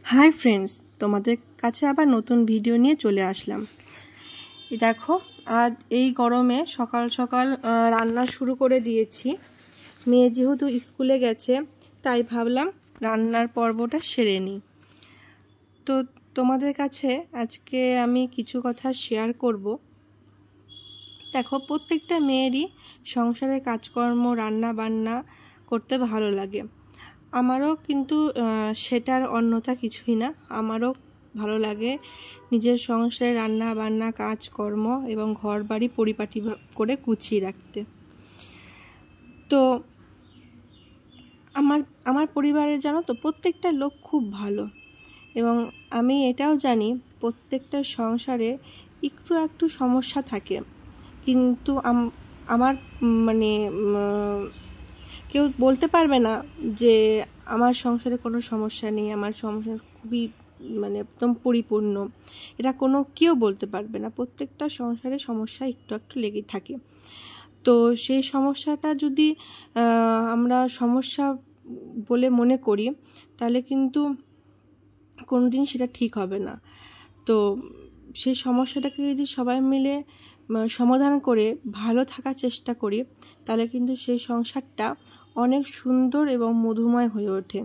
Hi friends, তোমাদের কাছে আবার নতুন ভিডিও নিয়ে চলে আসলাম। দেখো, আজ এই গরমে সকাল সকাল রান্না শুরু করে দিয়েছি। মেয়ে যেহেতু স্কুলে গেছে, তাই ভাবলাম রান্নার পর্বটা সেরে নিই। তো তোমাদের কাছে আজকে আমি কিছু কথা শেয়ার করব। দেখো, প্রত্যেকটা মেয়েরই সংসারের কাজকর্ম, রান্না বান্না করতে ভালো লাগে। আমারও কিন্তু সেটার অন্যথা কিছুই না। আমারও ভালো লাগে নিজের সংসারে রান্না বান্না, কাজকর্ম এবং ঘর বাড়ি পরিপাটি করে গুছিয়ে রাখতে। তো আমার পরিবারের জানো তো, প্রত্যেকটা লোক খুব ভালো, এবং আমি এটাও জানি প্রত্যেকটা সংসারে একটু সমস্যা থাকে, কিন্তু আমার মানে কেউ বলতে পারবে না যে আমার সংসারে কোনো সমস্যা নেই, আমার সংসার খুবই একদম পরিপূর্ণ। এটা কেউ বলতে পারবে না। প্রত্যেকটা সংসারে সমস্যা একটু লেগে থাকে। তো সেই সমস্যাটা যদি আমরা সমস্যা বলে মনে করি, তাহলে কিন্তু কোনোদিন সেটা ঠিক হবে না। তো সেই সমস্যাটাকে যদি সবাই মিলে সমাধান করে ভালো থাকার চেষ্টা করি, তাহলে কিন্তু সেই সংসারটা অনেক সুন্দর এবং মধুময় হয়ে ওঠে।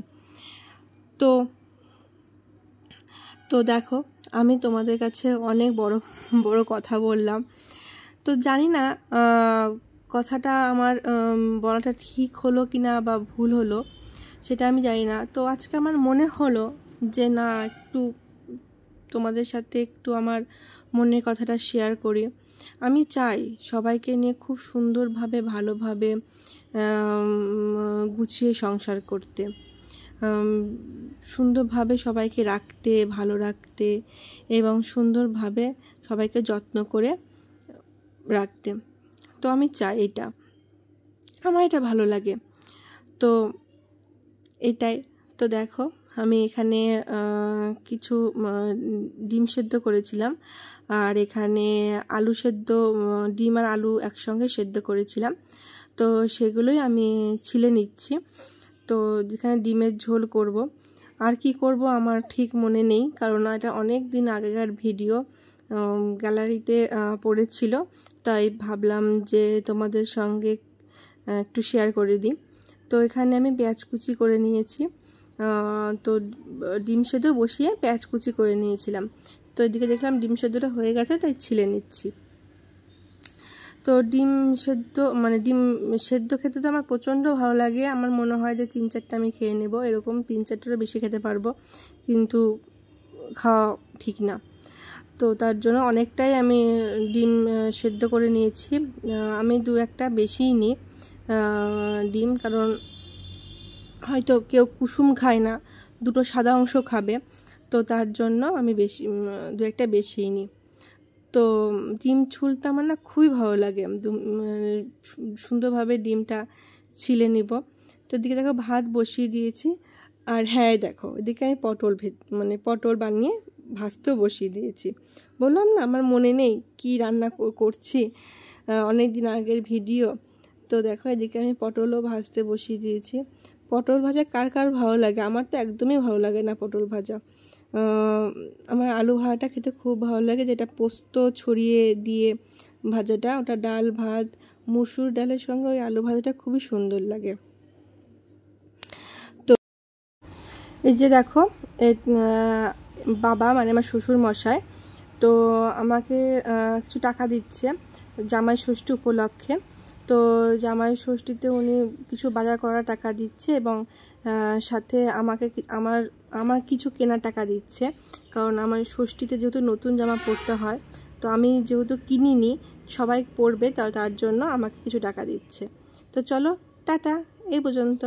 তো দেখো, আমি তোমাদের কাছে অনেক বড় কথা বললাম। তো জানি না কথাটা আমার বলাটা ঠিক হলো কিনা বা ভুল হলো, সেটা আমি জানি না। তো আজকে আমার মনে হলো যে না, একটু তোমাদের সাথে একটু আমার মনের কথাটা শেয়ার করি। আমি চাই সবাইকে নিয়ে খুব সুন্দরভাবে, ভালোভাবে গুছিয়ে সংসার করতে, সুন্দরভাবে সবাইকে রাখতে, ভালো রাখতে, এবং সুন্দরভাবে সবাইকে যত্ন করে রাখতে। তো আমি চাই আমার এটা ভালো লাগে। তো এটাই। তো দেখো, আমি এখানে কিছু ডিম সেদ্ধ করেছিলাম, আর এখানে আলু সেদ্ধ, ডিম আর আলু একসঙ্গে সেদ্ধ করেছিলাম। তো সেগুলোই আমি ছিলে নিচ্ছি। তো যেখানে ডিমের ঝোল করব, আর কি করব আমার ঠিক মনে নেই, কারণ এটা অনেক দিন আগেকার ভিডিও, গ্যালারিতে পড়েছিল, তাই ভাবলাম যে তোমাদের সঙ্গে একটু শেয়ার করে দিই। তো এখানে আমি পেঁয়াজ কুচি করে নিয়েছি। তো ডিম সেদ্ধ বসিয়ে পেঁয়াজ কুচি করে নিয়েছিলাম। তো এদিকে দেখলাম ডিম সেদ্ধটা হয়ে গেছে, তাই ছিলে নিচ্ছি। তো ডিম সেদ্ধ খেতে তো আমার প্রচণ্ড ভালো লাগে। আমার মনে হয় যে 3-4টা আমি খেয়ে নেব, এরকম 3-4টারও বেশি খেতে পারবো, কিন্তু খাওয়া ঠিক না। তো তার জন্য অনেকটাই আমি ডিম সেদ্ধ করে নিয়েছি। আমি 2-1টা বেশিই নিই ডিম, কারণ হয়তো কেউ কুসুম খায় না, দুটো সাদা অংশ খাবে, তো তার জন্য আমি 2-1টা বেশিই নিই। তো ডিম ছুলতে আমার না খুবই ভালো লাগে। সুন্দরভাবে ডিমটা ছিলে নিব। তো এদিকে দেখো, ভাত বসিয়ে দিয়েছি। আর হ্যাঁ, দেখো এদিকে আমি পটল বানিয়ে ভাজতেও বসিয়ে দিয়েছি। বললাম না, আমার মনে নেই কি রান্না করছি, অনেক দিন আগের ভিডিও। তো দেখো, এদিকে আমি পটলও ভাজতে বসিয়ে দিয়েছি। পটল ভাজা কার কার ভালো লাগে? আমার তো একদমই ভালো লাগে না পটল ভাজা। আমার আলু ভাজাটা খেতে খুব ভালো লাগে, যেটা পোস্ত ছড়িয়ে দিয়ে ভাজাটা, ওটা ডাল ভাত, মুসুর ডালের সঙ্গে ওই আলু ভাজাটা খুবই সুন্দর লাগে। তো এই যে দেখো, বাবা আমার শ্বশুর মশাই তো আমাকে কিছু টাকা দিচ্ছে জামাই ষষ্ঠী উপলক্ষে। তো জামাই ষষ্ঠীতে উনি কিছু বাজার করার টাকা দিচ্ছে, এবং সাথে আমাকে আমার কিছু কেনার টাকা দিচ্ছে, কারণ আমার ষষ্ঠীতে যেহেতু নতুন জামা পরতে হয়, তো আমি যেহেতু কিনিনি, সবাই পরবে, তার জন্য আমাকে কিছু টাকা দিচ্ছে। তো চলো, টাটা, এই পর্যন্ত।